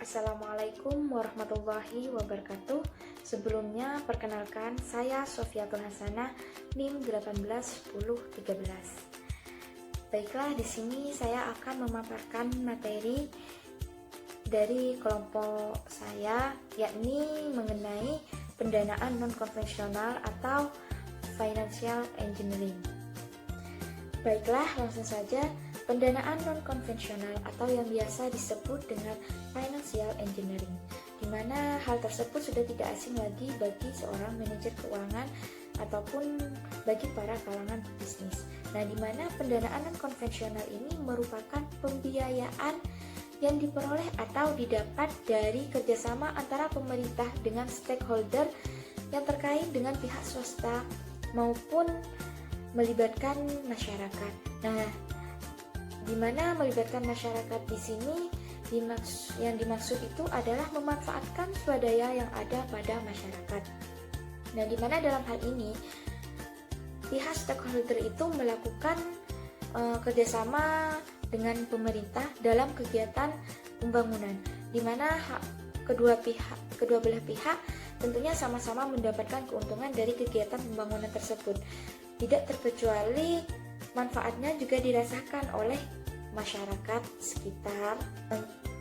Assalamualaikum warahmatullahi wabarakatuh. Sebelumnya perkenalkan saya Sofiatul Hasanah NIM 181013. Baiklah, di sini saya akan memaparkan materi dari kelompok saya, yakni mengenai pendanaan non-konvensional atau financial engineering. Baiklah, langsung saja. Pendanaan non-konvensional atau yang biasa disebut dengan financial engineering, di mana hal tersebut sudah tidak asing lagi bagi seorang manajer keuangan ataupun bagi para kalangan bisnis. Nah, di mana pendanaan non-konvensional ini merupakan pembiayaan yang diperoleh atau didapat dari kerjasama antara pemerintah dengan stakeholder yang terkait dengan pihak swasta maupun melibatkan masyarakat. Nah, di mana melibatkan masyarakat di sini yang dimaksud itu adalah memanfaatkan swadaya yang ada pada masyarakat. Nah, di mana dalam hal ini pihak stakeholder itu melakukan kerjasama dengan pemerintah dalam kegiatan pembangunan, di mana kedua belah pihak tentunya sama-sama mendapatkan keuntungan dari kegiatan pembangunan tersebut. Tidak terkecuali manfaatnya juga dirasakan oleh masyarakat sekitar.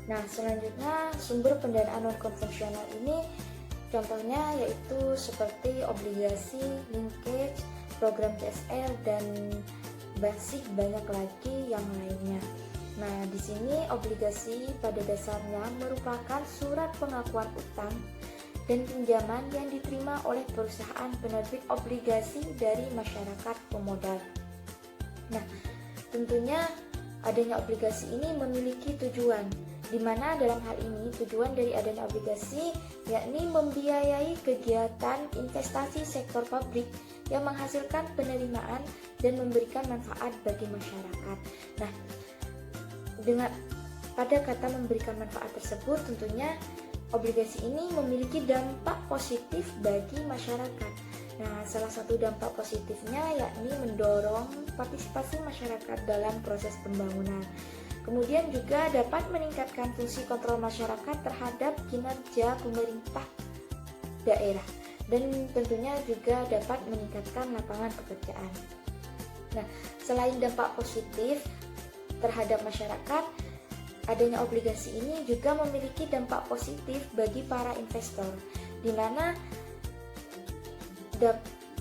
Nah, selanjutnya sumber pendanaan non-konvensional ini contohnya yaitu seperti obligasi, linkage, program PSL, dan masih banyak lagi yang lainnya. Nah, di sini obligasi pada dasarnya merupakan surat pengakuan utang dan pinjaman yang diterima oleh perusahaan penerbit obligasi dari masyarakat pemodal. Nah, tentunya adanya obligasi ini memiliki tujuan, di mana dalam hal ini tujuan dari adanya obligasi yakni membiayai kegiatan investasi sektor publik yang menghasilkan penerimaan dan memberikan manfaat bagi masyarakat. Nah, pada kata memberikan manfaat tersebut, tentunya obligasi ini memiliki dampak positif bagi masyarakat. Nah, salah satu dampak positifnya yakni mendorong partisipasi masyarakat dalam proses pembangunan. Kemudian juga dapat meningkatkan fungsi kontrol masyarakat terhadap kinerja pemerintah daerah, dan tentunya juga dapat meningkatkan lapangan pekerjaan. Nah, selain dampak positif terhadap masyarakat, adanya obligasi ini juga memiliki dampak positif bagi para investor, di mana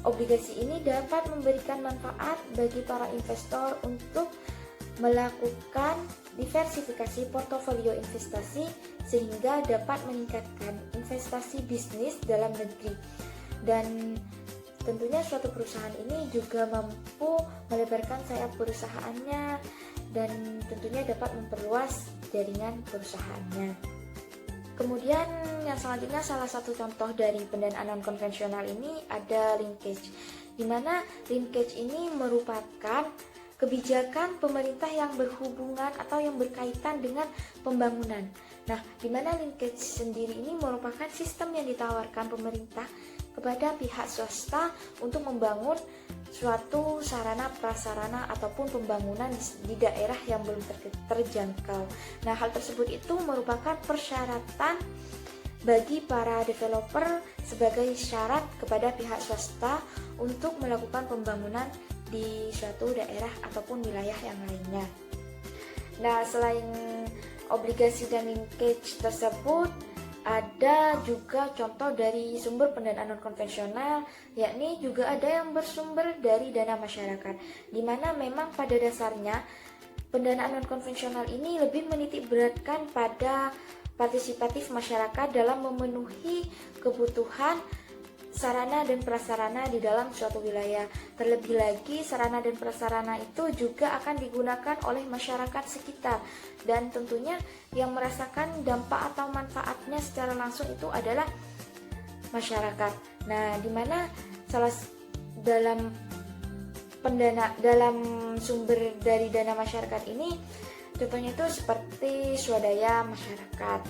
obligasi ini dapat memberikan manfaat bagi para investor untuk melakukan diversifikasi portofolio investasi sehingga dapat meningkatkan investasi bisnis dalam negeri. Dan tentunya suatu perusahaan ini juga mampu melebarkan sayap perusahaannya dan tentunya dapat memperluas jaringan perusahaannya. Kemudian yang selanjutnya, salah satu contoh dari pendanaan non-konvensional ini ada linkage, di mana linkage ini merupakan kebijakan pemerintah yang berhubungan atau yang berkaitan dengan pembangunan. Nah, di mana linkage sendiri ini merupakan sistem yang ditawarkan pemerintah kepada pihak swasta untuk membangun suatu sarana prasarana ataupun pembangunan di daerah yang belum terjangkau. Nah, hal tersebut itu merupakan persyaratan bagi para developer sebagai syarat kepada pihak swasta untuk melakukan pembangunan di suatu daerah ataupun wilayah yang lainnya. Nah, selain obligasi dan linkage tersebut, ada juga contoh dari sumber pendanaan non-konvensional, yakni juga ada yang bersumber dari dana masyarakat, di mana memang pada dasarnya pendanaan non-konvensional ini lebih menitik beratkan pada partisipatif masyarakat dalam memenuhi kebutuhan sarana dan prasarana di dalam suatu wilayah. Terlebih lagi, sarana dan prasarana itu juga akan digunakan oleh masyarakat sekitar, dan tentunya yang merasakan dampak atau manfaatnya secara langsung itu adalah masyarakat. Nah, di mana dalam sumber dari dana masyarakat ini contohnya itu seperti swadaya masyarakat.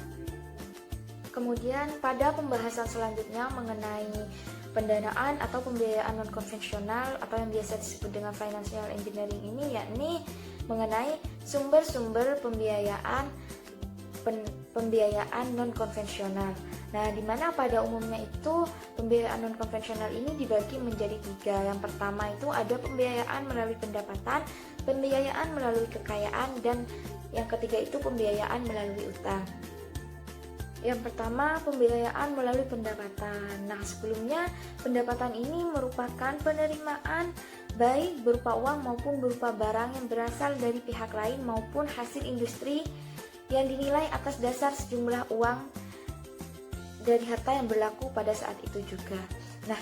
Kemudian pada pembahasan selanjutnya mengenai pendanaan atau pembiayaan non-konvensional atau yang biasa disebut dengan financial engineering ini, yakni mengenai sumber-sumber pembiayaan pembiayaan non-konvensional. Nah, di mana pada umumnya itu pembiayaan non-konvensional ini dibagi menjadi 3. Yang pertama itu ada pembiayaan melalui pendapatan, pembiayaan melalui kekayaan, dan yang ketiga itu pembiayaan melalui utang. Yang pertama, pembiayaan melalui pendapatan. Nah, sebelumnya pendapatan ini merupakan penerimaan baik berupa uang maupun berupa barang yang berasal dari pihak lain maupun hasil industri yang dinilai atas dasar sejumlah uang dari harta yang berlaku pada saat itu juga. Nah,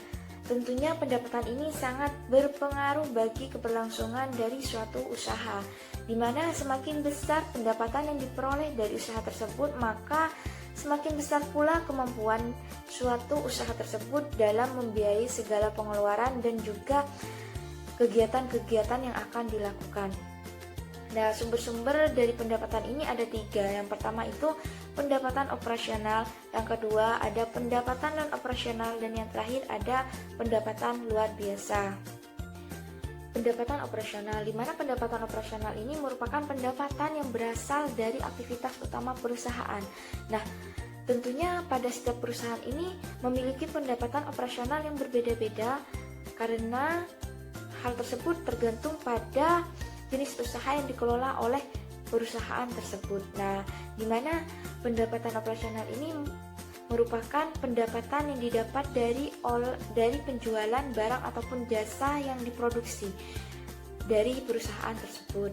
tentunya pendapatan ini sangat berpengaruh bagi keberlangsungan dari suatu usaha, di mana semakin besar pendapatan yang diperoleh dari usaha tersebut, maka semakin besar pula kemampuan suatu usaha tersebut dalam membiayai segala pengeluaran dan juga kegiatan-kegiatan yang akan dilakukan. Nah, sumber-sumber dari pendapatan ini ada 3. Yang pertama itu pendapatan operasional, yang kedua ada pendapatan non-operasional, dan yang terakhir ada pendapatan luar biasa. Pendapatan operasional, di mana pendapatan operasional ini merupakan pendapatan yang berasal dari aktivitas utama perusahaan. Nah, tentunya pada setiap perusahaan ini memiliki pendapatan operasional yang berbeda-beda karena hal tersebut tergantung pada jenis usaha yang dikelola oleh perusahaan tersebut. Nah, di mana pendapatan operasional ini merupakan pendapatan yang didapat dari penjualan barang ataupun jasa yang diproduksi dari perusahaan tersebut.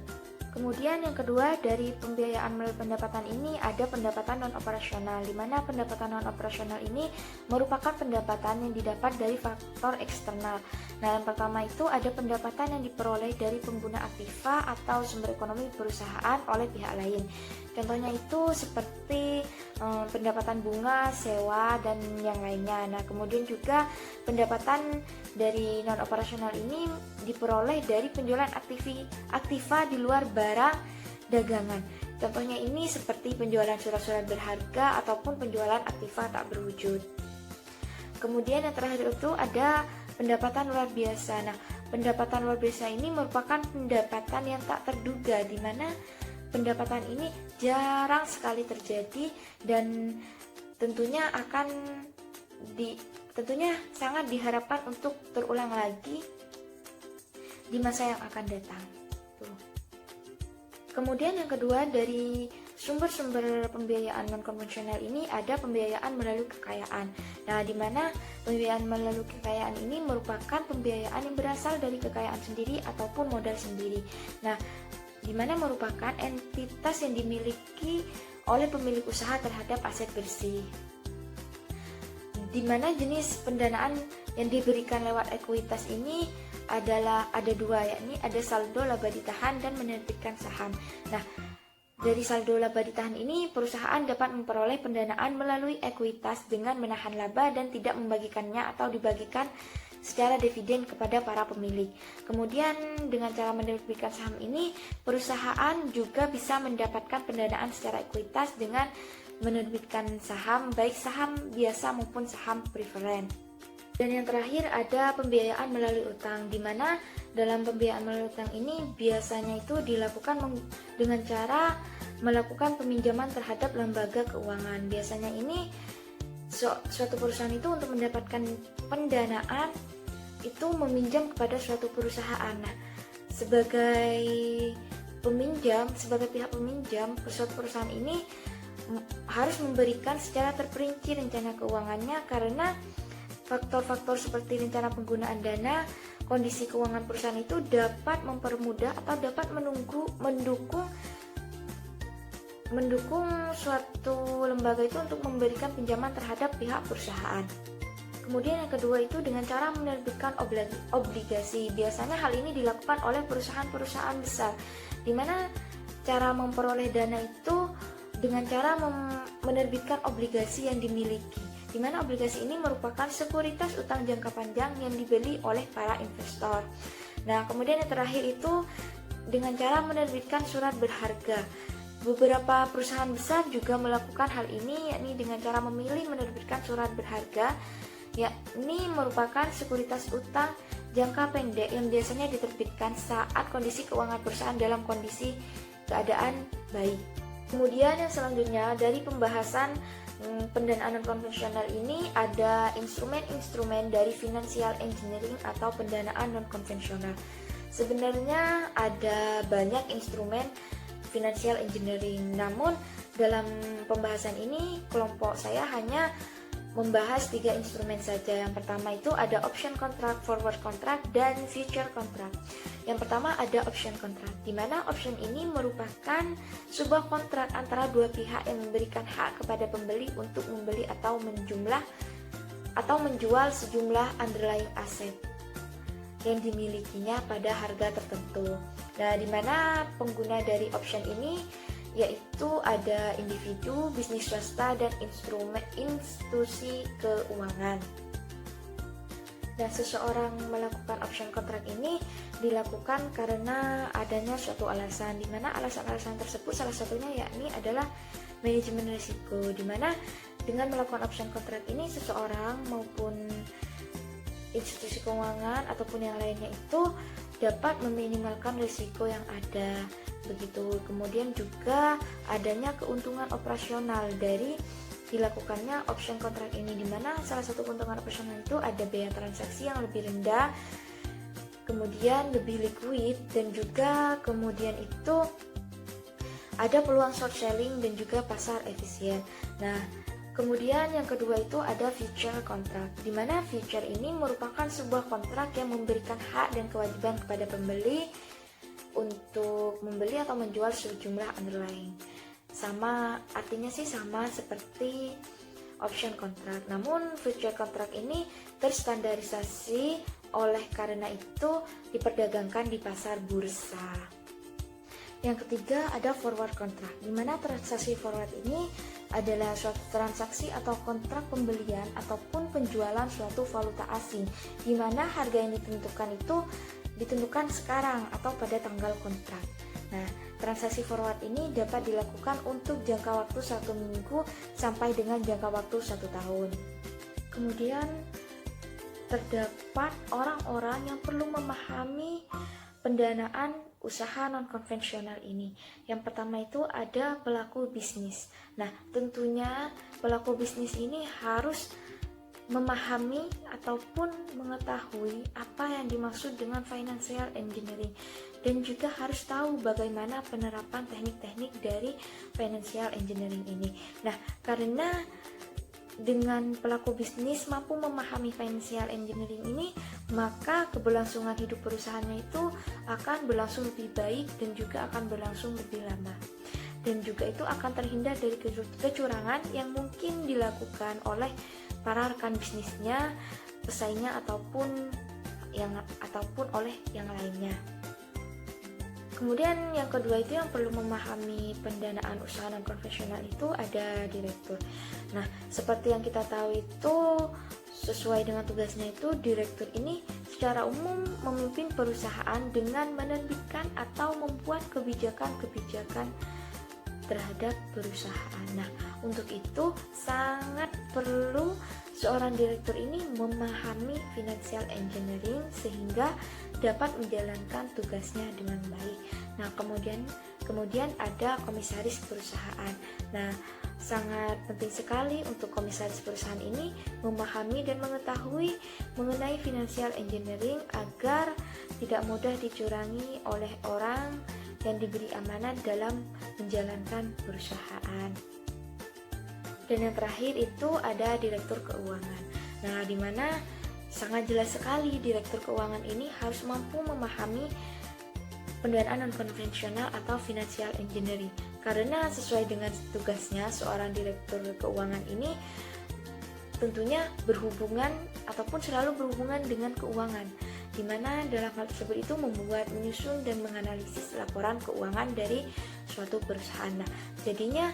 Kemudian yang kedua, dari pembiayaan melalui pendapatan ini ada pendapatan non-operasional, di mana pendapatan non-operasional ini merupakan pendapatan yang didapat dari faktor eksternal. Nah, yang pertama itu ada pendapatan yang diperoleh dari pengguna aktiva atau sumber ekonomi perusahaan oleh pihak lain. Contohnya itu seperti pendapatan bunga, sewa, dan yang lainnya. Nah, kemudian juga pendapatan dari non-operasional ini diperoleh dari penjualan aktiva di luar barang dagangan. Contohnya ini seperti penjualan surat-surat berharga ataupun penjualan aktiva tak berwujud. Kemudian yang terakhir itu ada pendapatan luar biasa. Nah, pendapatan luar biasa ini merupakan pendapatan yang tak terduga, di mana pendapatan ini jarang sekali terjadi dan tentunya sangat diharapkan untuk terulang lagi di masa yang akan datang. Kemudian yang kedua, dari sumber-sumber pembiayaan non-konvensional ini ada pembiayaan melalui kekayaan. Nah, di mana pembiayaan melalui kekayaan ini merupakan pembiayaan yang berasal dari kekayaan sendiri ataupun modal sendiri. Nah, di mana merupakan entitas yang dimiliki oleh pemilik usaha terhadap aset bersih. Di mana jenis pendanaan yang diberikan lewat ekuitas ini adalah ada 2, yakni ada saldo laba ditahan dan menerbitkan saham. Nah, dari saldo laba ditahan ini perusahaan dapat memperoleh pendanaan melalui ekuitas dengan menahan laba dan tidak membagikannya atau dibagikan secara dividen kepada para pemilik. Kemudian dengan cara menerbitkan saham ini, perusahaan juga bisa mendapatkan pendanaan secara ekuitas dengan menerbitkan saham, baik saham biasa maupun saham preferen. Dan yang terakhir ada pembiayaan melalui utang, di mana dalam pembiayaan melalui utang ini biasanya itu dilakukan dengan cara melakukan peminjaman terhadap lembaga keuangan. Biasanya ini suatu perusahaan itu untuk mendapatkan pendanaan itu meminjam kepada suatu perusahaan. Nah, sebagai pihak peminjam, suatu perusahaan ini harus memberikan secara terperinci rencana keuangannya karena faktor-faktor seperti rencana penggunaan dana, kondisi keuangan perusahaan itu dapat mempermudah atau dapat mendukung suatu lembaga itu untuk memberikan pinjaman terhadap pihak perusahaan. Kemudian yang kedua itu dengan cara menerbitkan obligasi. Biasanya hal ini dilakukan oleh perusahaan-perusahaan besar, di mana cara memperoleh dana itu dengan cara menerbitkan obligasi yang dimiliki, di mana obligasi ini merupakan sekuritas utang jangka panjang yang dibeli oleh para investor. Nah, kemudian yang terakhir itu dengan cara menerbitkan surat berharga. Beberapa perusahaan besar juga melakukan hal ini, yakni dengan cara memilih menerbitkan surat berharga, yakni merupakan sekuritas utang jangka pendek yang biasanya diterbitkan saat kondisi keuangan perusahaan dalam kondisi keadaan baik. Kemudian yang selanjutnya dari pembahasan pendanaan non konvensional ini ada instrumen-instrumen dari financial engineering atau pendanaan non konvensional. Sebenarnya ada banyak instrumen financial engineering, namun dalam pembahasan ini kelompok saya hanya membahas 3 instrumen saja. Yang pertama itu ada option contract, forward contract, dan future contract. Yang pertama ada option contract, di mana option ini merupakan sebuah kontrak antara dua pihak yang memberikan hak kepada pembeli untuk membeli atau menjual sejumlah underlying aset yang dimilikinya pada harga tertentu. Nah, di mana pengguna dari option ini yaitu ada individu, bisnis swasta, dan institusi keuangan. Dan seseorang melakukan option contract ini dilakukan karena adanya suatu alasan, di mana alasan-alasan tersebut salah satunya yakni adalah manajemen risiko, di mana dengan melakukan option contract ini seseorang maupun institusi keuangan ataupun yang lainnya itu dapat meminimalkan risiko yang ada. Begitu. Kemudian juga adanya keuntungan operasional dari dilakukannya option contract ini, di mana salah satu keuntungan operasional itu ada biaya transaksi yang lebih rendah, kemudian lebih liquid, dan juga kemudian itu ada peluang short selling dan juga pasar efisien. Nah, kemudian yang kedua itu ada future contract, di mana future ini merupakan sebuah kontrak yang memberikan hak dan kewajiban kepada pembeli untuk membeli atau menjual sejumlah underlying. Artinya sama seperti option contract. Namun future contract ini terstandarisasi, oleh karena itu diperdagangkan di pasar bursa. Yang ketiga ada forward contract, di mana transaksi forward ini adalah suatu transaksi atau kontrak pembelian ataupun penjualan suatu valuta asing, di mana harga yang ditentukan sekarang atau pada tanggal kontrak. Nah, transaksi forward ini dapat dilakukan untuk jangka waktu 1 minggu sampai dengan jangka waktu 1 tahun. Kemudian terdapat orang-orang yang perlu memahami pendanaan usaha non-konvensional ini. Yang pertama itu ada pelaku bisnis. Nah, tentunya pelaku bisnis ini harus memahami ataupun mengetahui apa yang dimaksud dengan financial engineering, dan juga harus tahu bagaimana penerapan teknik-teknik dari financial engineering ini. Nah, karena dengan pelaku bisnis mampu memahami financial engineering ini, maka keberlangsungan hidup perusahaannya itu akan berlangsung lebih baik dan juga akan berlangsung lebih lama. Dan juga itu akan terhindar dari kecurangan yang mungkin dilakukan oleh para rekan bisnisnya, pesaingnya ataupun oleh yang lainnya. Kemudian yang kedua itu yang perlu memahami pendanaan usaha non konvensional itu ada direktur. Nah, seperti yang kita tahu itu sesuai dengan tugasnya itu direktur ini secara umum memimpin perusahaan dengan menerbitkan atau membuat kebijakan-kebijakan terhadap perusahaan. Nah, untuk itu sangat perlu seorang direktur ini memahami financial engineering sehingga dapat menjalankan tugasnya dengan baik. Nah, kemudian ada komisaris perusahaan. Nah, sangat penting sekali untuk komisaris perusahaan ini memahami dan mengetahui mengenai financial engineering agar tidak mudah dicurangi oleh orang yang diberi amanat dalam menjalankan perusahaan. Dan yang terakhir itu ada direktur keuangan. Nah, di mana sangat jelas sekali direktur keuangan ini harus mampu memahami pendanaan non konvensional atau financial engineering, karena sesuai dengan tugasnya seorang direktur keuangan ini tentunya berhubungan ataupun selalu berhubungan dengan keuangan, di mana dalam hal tersebut itu membuat, menyusun dan menganalisis laporan keuangan dari suatu perusahaan. Nah, jadinya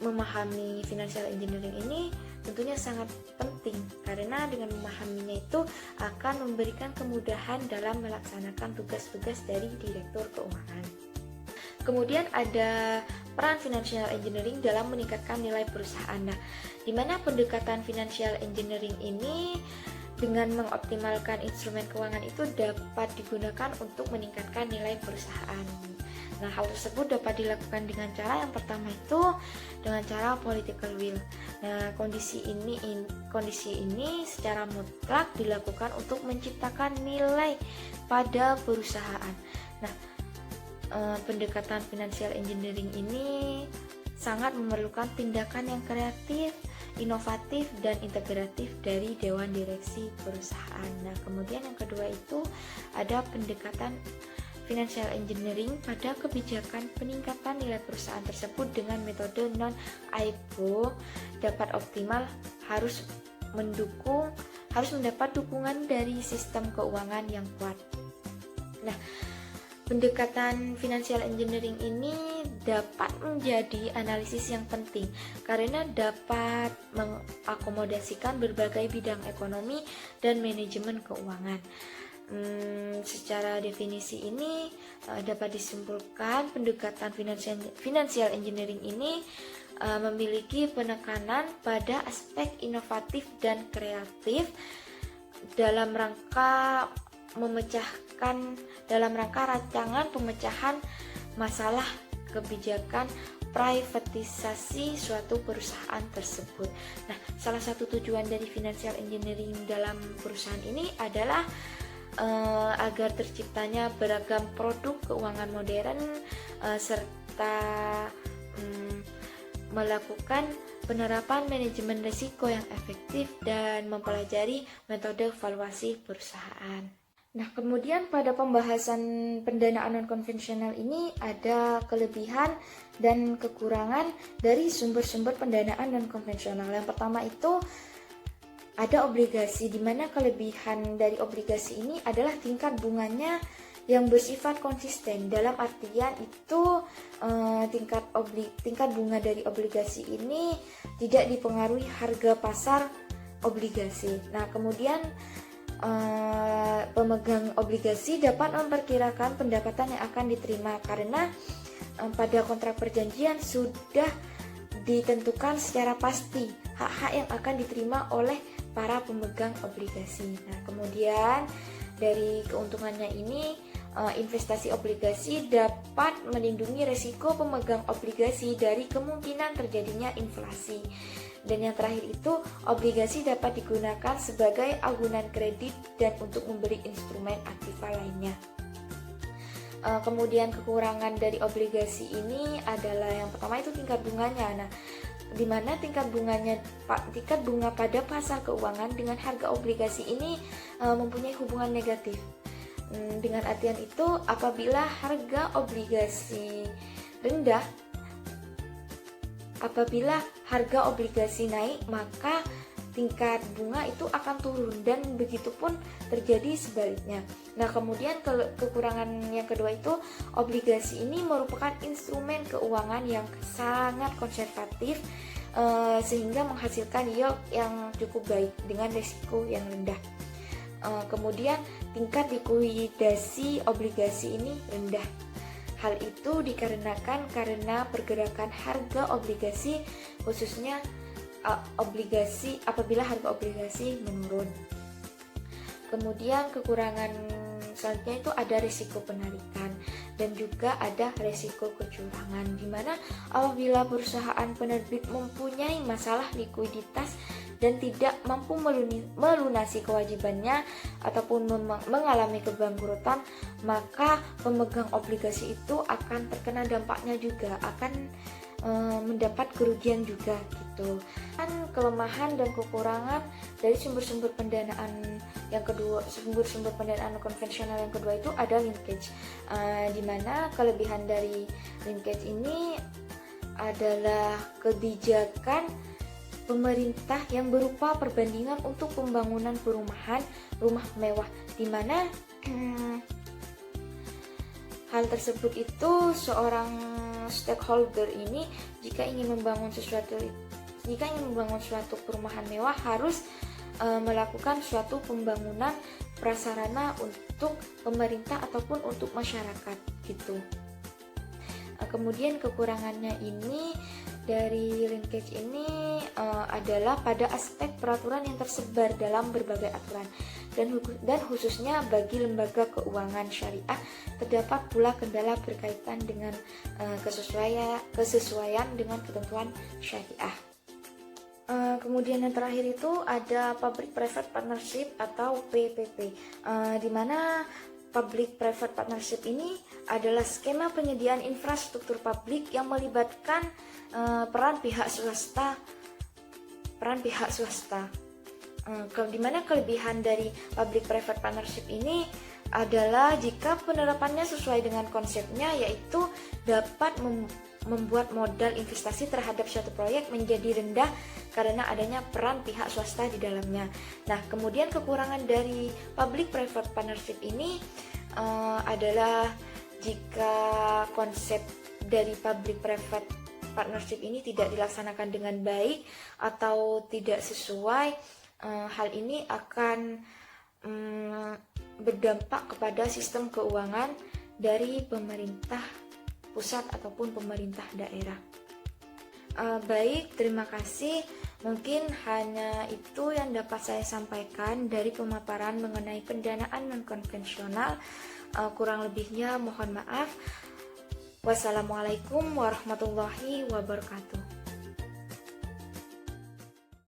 memahami financial engineering ini tentunya sangat penting, karena dengan memahaminya itu akan memberikan kemudahan dalam melaksanakan tugas-tugas dari direktur keuangan. Kemudian ada peran financial engineering dalam meningkatkan nilai perusahaan. Nah, di mana pendekatan financial engineering ini dengan mengoptimalkan instrumen keuangan itu dapat digunakan untuk meningkatkan nilai perusahaan. Nah, hal tersebut dapat dilakukan dengan cara yang pertama itu dengan cara political will. Nah, kondisi ini secara mutlak dilakukan untuk menciptakan nilai pada perusahaan. Nah, pendekatan financial engineering ini sangat memerlukan tindakan yang kreatif, inovatif, dan integratif dari dewan direksi perusahaan. Nah, kemudian yang kedua itu ada pendekatan financial engineering pada kebijakan peningkatan nilai perusahaan tersebut dengan metode non-IPO dapat optimal harus mendapat dukungan dari sistem keuangan yang kuat. Nah, pendekatan financial engineering ini dapat menjadi analisis yang penting karena dapat mengakomodasikan berbagai bidang ekonomi dan manajemen keuangan. Secara definisi ini dapat disimpulkan pendekatan financial engineering ini memiliki penekanan pada aspek inovatif dan kreatif dalam rangka rancangan pemecahan masalah kebijakan privatisasi suatu perusahaan tersebut. Nah, salah satu tujuan dari financial engineering dalam perusahaan ini adalah agar terciptanya beragam produk keuangan modern serta melakukan penerapan manajemen risiko yang efektif dan mempelajari metode valuasi perusahaan. Nah, kemudian pada pembahasan pendanaan non-konvensional ini ada kelebihan dan kekurangan dari sumber-sumber pendanaan non-konvensional. Yang pertama itu ada obligasi, di mana kelebihan dari obligasi ini adalah tingkat bunganya yang bersifat konsisten. Dalam artian itu tingkat bunga dari obligasi ini tidak dipengaruhi harga pasar obligasi. Nah, kemudian pemegang obligasi dapat memperkirakan pendapatan yang akan diterima karena pada kontrak perjanjian sudah ditentukan secara pasti hak-hak yang akan diterima oleh para pemegang obligasi. Nah, kemudian dari keuntungannya ini investasi obligasi dapat melindungi risiko pemegang obligasi dari kemungkinan terjadinya inflasi. Dan yang terakhir itu, obligasi dapat digunakan sebagai agunan kredit dan untuk membeli instrumen aktiva lainnya. Kemudian kekurangan dari obligasi ini adalah yang pertama itu tingkat bunganya. Nah, di mana tingkat bunga pada pasar keuangan dengan harga obligasi ini mempunyai hubungan negatif. Dengan artian itu, apabila harga obligasi naik, maka tingkat bunga itu akan turun dan begitupun terjadi sebaliknya. Nah, kemudian kekurangan yang kedua itu obligasi ini merupakan instrumen keuangan yang sangat konservatif sehingga menghasilkan yield yang cukup baik dengan risiko yang rendah. Kemudian tingkat likuidasi obligasi ini rendah. Hal itu dikarenakan karena pergerakan harga obligasi, khususnya apabila harga obligasi menurun. Kemudian kekurangan selanjutnya itu ada risiko penarikan dan juga ada risiko kecurangan, di mana apabila perusahaan penerbit mempunyai masalah likuiditas dan tidak mampu melunasi kewajibannya ataupun mengalami kebangkrutan, maka pemegang obligasi itu akan terkena dampaknya juga, akan mendapat kerugian juga gitu. Kan kelemahan dan kekurangan dari sumber-sumber pendanaan yang kedua, sumber-sumber pendanaan konvensional yang kedua itu ada linkage, di mana kelebihan dari linkage ini adalah kebijakan pemerintah yang berupa perbandingan untuk pembangunan rumah mewah, di mana hal tersebut itu seorang stakeholder ini jika ingin membangun suatu perumahan mewah harus melakukan suatu pembangunan prasarana untuk pemerintah ataupun untuk masyarakat gitu. Kemudian kekurangannya ini dari linkage ini adalah pada aspek peraturan yang tersebar dalam berbagai aturan. dan khususnya bagi lembaga keuangan syariah terdapat pula kendala berkaitan dengan kesesuaian dengan ketentuan syariah. Kemudian yang terakhir itu ada Public Private Partnership atau PPP, di mana Public Private Partnership ini adalah skema penyediaan infrastruktur publik yang melibatkan peran pihak swasta. Di mana kelebihan dari Public Private Partnership ini adalah jika penerapannya sesuai dengan konsepnya, yaitu dapat membuat modal investasi terhadap suatu proyek menjadi rendah karena adanya peran pihak swasta di dalamnya. Nah, kemudian kekurangan dari Public Private Partnership ini adalah jika konsep dari Public Private Partnership ini tidak dilaksanakan dengan baik atau tidak sesuai, hal ini akan berdampak kepada sistem keuangan dari pemerintah pusat ataupun pemerintah daerah. Baik, terima kasih. Mungkin hanya itu yang dapat saya sampaikan dari pemaparan mengenai pendanaan non-konvensional. Kurang lebihnya mohon maaf. Wassalamualaikum warahmatullahi wabarakatuh.